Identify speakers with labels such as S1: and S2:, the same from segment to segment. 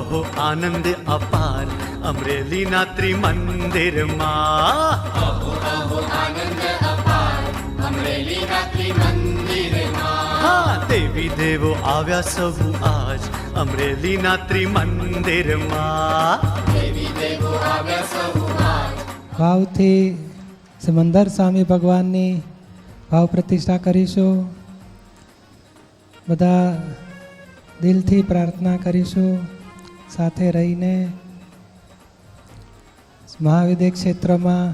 S1: અહો આનંદ અપાર અમરેલીના ત્રિમંદિરમાં.
S2: અહો અહો આનંદ અપાર અમરેલીના ત્રિમંદિરમાં.
S1: હા, દેવી દેવો આવ્યા સૌ આજ અમરેલીના ત્રિમંદિરમાં.
S2: દેવી દેવો આવ્યા સૌ આજ.
S3: ભાવથી સમંદર સ્વામી ભગવાનની ભાવ પ્રતિષ્ઠા કરીશું. બધા દિલથી પ્રાર્થના કરીશું સાથે રહીને. મહાવિદ્ય ક્ષેત્રમાં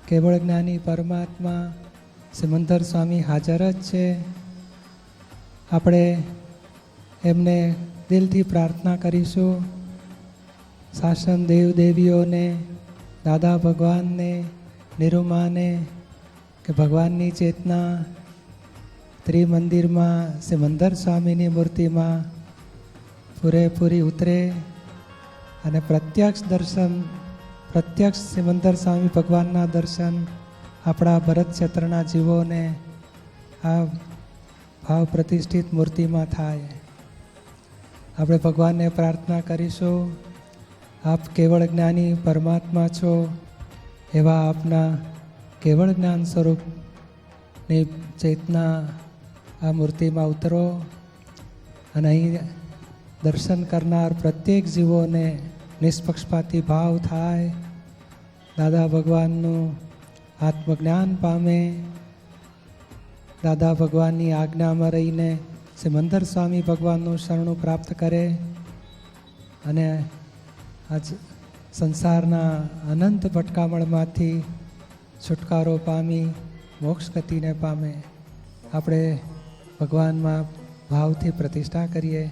S3: કેવળ જ્ઞાની પરમાત્મા સિમંદર સ્વામી હાજર જ છે. આપણે એમને દિલથી પ્રાર્થના કરીશું. શાસન દેવ દેવીઓને, દાદા ભગવાનને, નિરૂમાને કે ભગવાનની ચેતના ત્રિમંદિરમાં સિમંદર સ્વામીની મૂર્તિમાં પૂરેપૂરી ઉતરે અને પ્રત્યક્ષ દર્શન, પ્રત્યક્ષ સિમંદર સ્વામી ભગવાનના દર્શન આપણા ભરત ક્ષેત્રના જીવોને આ ભાવ પ્રતિષ્ઠિત મૂર્તિમાં થાય. આપણે ભગવાનને પ્રાર્થના કરીશું. આપ કેવળ જ્ઞાની પરમાત્મા છો, એવા આપના કેવળ જ્ઞાન સ્વરૂપની ચેતના આ મૂર્તિમાં ઉતરો અને અહીં દર્શન કરનાર પ્રત્યેક જીવોને નિષ્પક્ષપાતી ભાવ થાય. દાદા ભગવાનનું આત્મજ્ઞાન પામે. દાદા ભગવાનની આજ્ઞામાં રહીને સિમંદર સ્વામી ભગવાનનું શરણું પ્રાપ્ત કરે અને આજ સંસારના અનંત ભટકામણમાંથી છુટકારો પામી મોક્ષ ગતિને પામે. આપણે ભગવાનમાં ભાવથી પ્રતિષ્ઠા કરીએ.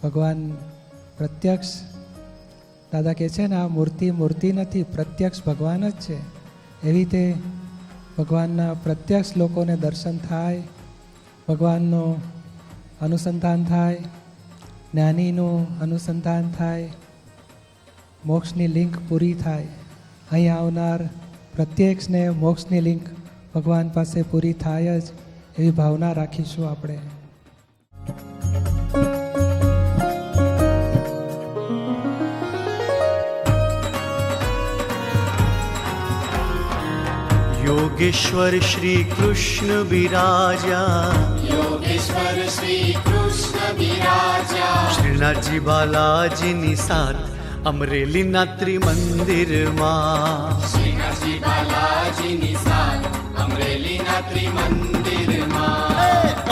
S3: ભગવાન પ્રત્યક્ષ, દાદા કહે છે ને આ મૂર્તિ મૂર્તિ નથી, પ્રત્યક્ષ ભગવાન જ છે. એવી રીતે ભગવાનના પ્રત્યક્ષ લોકોને દર્શન થાય, ભગવાનનું અનુસંધાન થાય, જ્ઞાનીનું અનુસંધાન થાય, મોક્ષની લિંક પૂરી થાય. અહીં આવનાર પ્રત્યેકને મોક્ષની લિંક ભગવાન પાસે પૂરી થાય જ એવી ભાવના રાખીશું આપણે.
S1: યોગેશ્વર શ્રી કૃષ્ણ બિરાજા,
S2: યોગેશ્વર શ્રી કૃષ્ણ બિરાજા.
S1: શ્રીનાથજી બાલાજીની સાથ અમરેલીના ત્રિમંદિરમાં.
S2: શ્રીનાથજી બાલાજીની સાથ અમરેલીના ત્રિમંદિરમાં.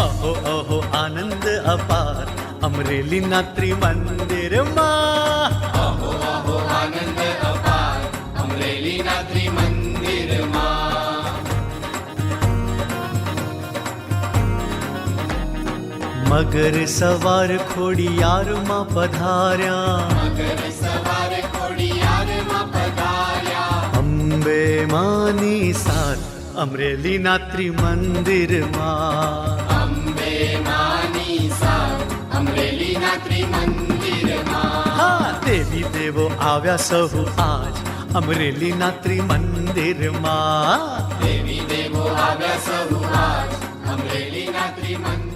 S1: અહો અહો આનંદ અપાર અમરેલીના ત્રિમંદિરમાં.
S2: અહો અહો આનંદ અપાર અમરેલીના ત્રિમંદિરમાં.
S1: મગર સવાર ખોડિયારમાં પધાર્યા,
S2: મગર સવાર ખોડિયારમાં પધાર્યા.
S1: અંબે માની સાથ અમરેલીના ત્રિમંદિરમાં.
S2: અંબે માની સાથ અમરેલીના ત્રિમંદિરમાં.
S1: હા, દેવી દેવો આવ્યા સૌ આજ અમરેલીના ત્રિમંદિરમાં.
S2: દેવી દેવો આવ્યા સૌ આજ અમરેલીના ત્રિમંદિર.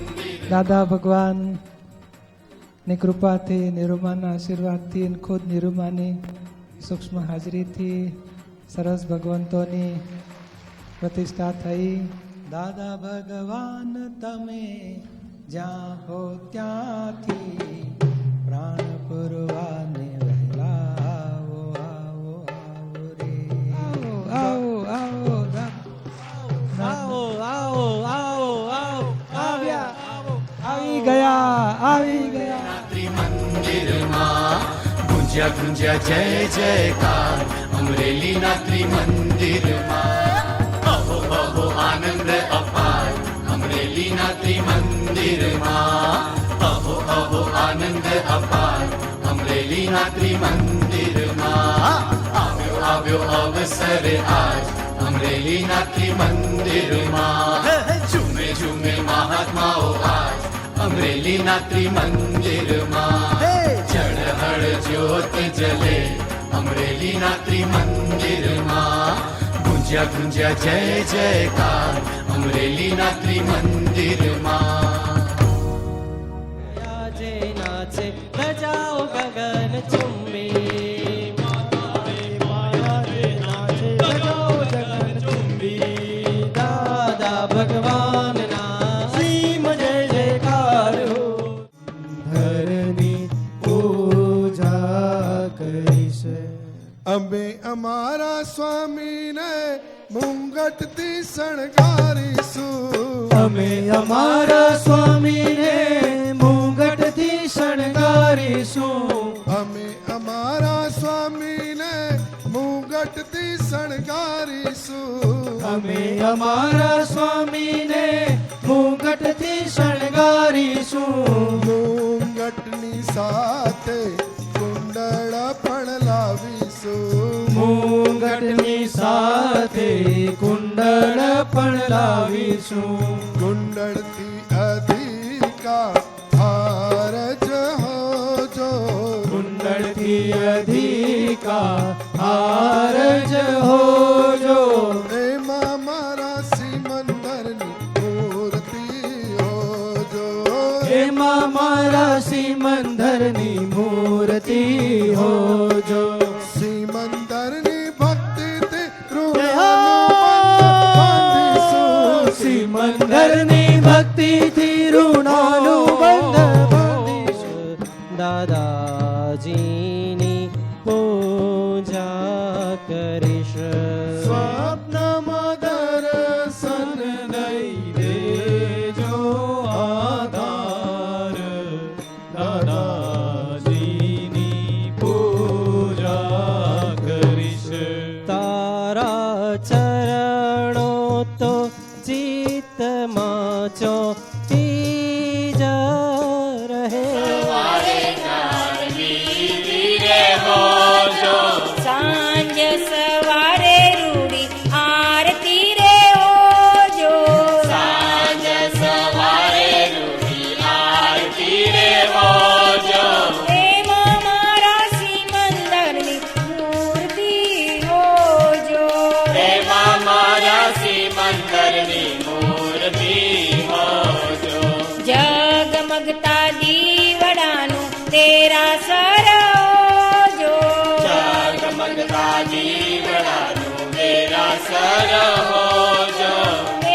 S3: દાદા ભગવાનની કૃપાથી, નિરૂમાના આશીર્વાદથી અને ખુદ નિરૂમાની સૂક્ષ્મ હાજરીથી સરસ ભગવંતોની પ્રતિષ્ઠા થઈ. દાદા ભગવાન તમે જ્યાં હો ત્યાંથી પ્રાણ પુરવાને વહેલા આવો આવો આવો રે. આવો આવો આવો આવો આવો આવો આવ્યા, આવી ગયા, આવી ગયા.
S2: ત્રિમંદિરમાં ગુંજ્યા ગુંજ્યા જય જયકાર અમરેલીના ત્રિમંદિરમાં. અહો અહો આનંદ અપાર અમરેલીના ત્રિમંદિરમાં. અહો અહો આનંદ અપાર અમરેલીના ત્રિમંદિરમાં. આવ્યો આવ્યો અવસર આજ અમરેલીના ત્રિમંદિરમાં. ઝૂમે ઝૂમે મહાત્માઓ આજ અમરેલીના ત્રિમંદિરમાં. ઝળહળ જ્યોત જલે અમરેલીના ત્રિમંદિરમાં. ગુંજ્યા ગુંજ્યા જય જયકાર અમરેલીના ત્રિમંદિરમાં.
S4: ગરજે નાચે ધજાઓ ગગન ચુંબી દાદા ભગવાનના સીમ જય જયકાર હો. ધરની પૂજા કરીશ.
S5: અમે અમારા સ્વામીને મુંગટથી શણગારીશું.
S4: અમે અમારા સ્વામીને મુંગટથી શણગારીશું.
S5: અમે અમારા સ્વામીને મુંગટથી શણગારીશું.
S4: અમે અમારા સ્વામીને મુંગટથી શણગારીશું.
S5: મુંગટની સાથે કુંડળ પણ લાવીશું.
S4: મુંગટની સાથે કુંડળ પણ લાવીશું.
S5: કુંડળથી અધિકા હારજ હોજો.
S4: કુંડળથી અધિકા હારજ હોજો.
S5: એમાં મારા સિમંદરની મૂર્તિ હોજો.
S4: એમાં મારા સિમંદરની મૂર્તિ હોજો.
S5: સિમંદરની ભક્તિથી ઋણાનું બાંધીશું.
S4: સિમંદરની ભક્તિથી ઋણાનું બંધ બાંધીશું. દાદાજીની પૂજા કરીશ.
S5: સ્વપ્નમાં દર્શન
S4: દઈ દેજો આધાર. દાદાજીની પૂજા કરીશ. તારા ચરણો તો ચિત્તમાં ચોથી જ રહે.
S6: સાંજ સવારે રૂડી આરતી રે હોજો.
S2: સાંજ સવારે રૂડી આરતી રે હોજો.
S6: એમાં મારા સિમંદરની મૂર્તિ હોજો.
S2: એમાં મારા સિમંદરની મૂર્તિ હોજો.
S6: જગમગતા દીવડાનું તેરા સર હોજો.
S2: જગમગતા દીવડાનું દેરાસર હોજો.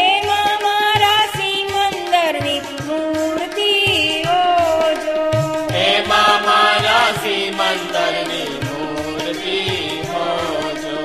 S6: એમાં મારા સિમંદરની મૂર્તિ હોજો.
S2: એમાં મારા સિમંદરની મૂર્તિ હોજો.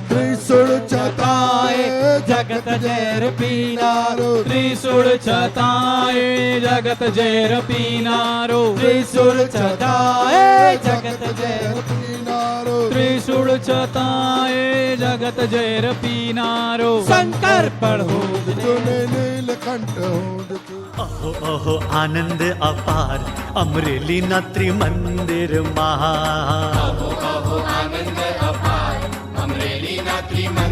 S5: ત્રિશુળ છતાંય
S4: જગત ઝેર પીનારો. ત્રિશુળ છતાંય જગત ઝેર પીનારો. ત્રિશુળ છતાંય જગત ઝેર.
S5: પીનારો.
S4: ત્રિશુળ છતાંય જગત ઝેર પીનારો. શંકર પણ હું જ
S5: તુને નીલકંઠ હું જ તું.
S1: અહો અહો આનંદ અપાર અમરેલીના ત્રિમંદિરમાં.
S2: અહો અહો આનંદ અપાર અમરેલીના ત્રિમંદિરમાં.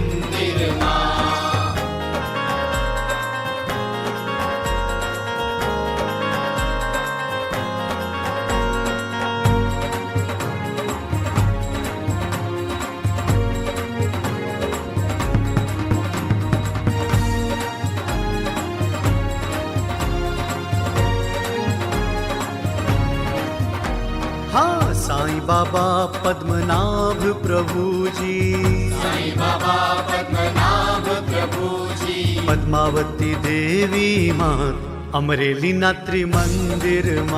S1: हाँ साईं बाबा पद्मनाभ प्रभु जी.
S2: સાંઈ બાબા પદ્મનાભ પ્રભુજી.
S1: પદ્માવતી દેવી માં અમરેલીના ત્રિમંદિરમાં.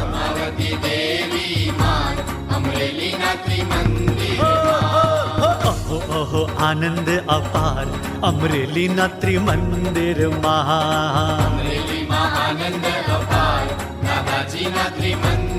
S2: પદ્માવતી દેવી માં અમરેલીના ત્રિમંદિરમાં.
S1: અહો અહો આનંદ અપાર અમરેલીના ત્રિમંદિરમાં.
S2: અમરેલીમાં આનંદ અપાર દાદાજીના ત્રિમંદિરમાં.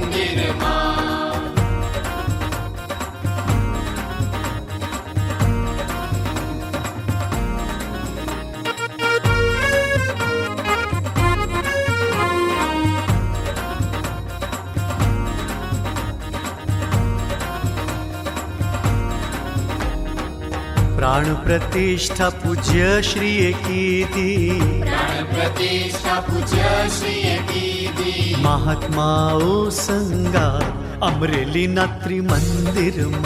S1: प्राण प्रतिष्ठा पूज्य श्रीए कीधी.
S2: પ્રાણ પ્રતિષ્ઠા પૂજ્ય શ્રીએ કીધી.
S1: महात्माओ संगार અમરેલીના ત્રિમંદિરમાં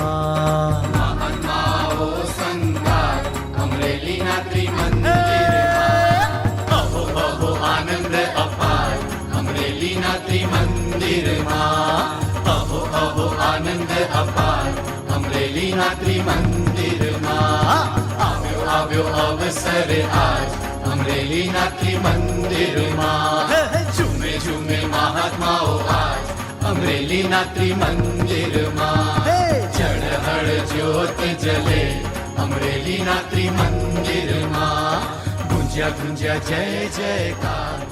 S2: મહાત્માઓ સંગાત અમરેલીના ત્રિમંદિરમાં અહો અહો આનંદ અપાર અમરેલીના ત્રિમંદિરમાં અહો અહો આનંદ અપાર અમરેલીના ત્રિમંદિરમાં આવ્યો આવ્યો અવસર આજ અમરેલીના ત્રિમંદિરમાં ઝૂમે ઝૂમે મહાત્માઓ આજ અમરેલીના ત્રિમંદિરમાં જળહળ જ્યોત જલે અમરેલીના ત્રિમંદિરમાં ગુંજ્યા ગુંજ્યા જય જયકાર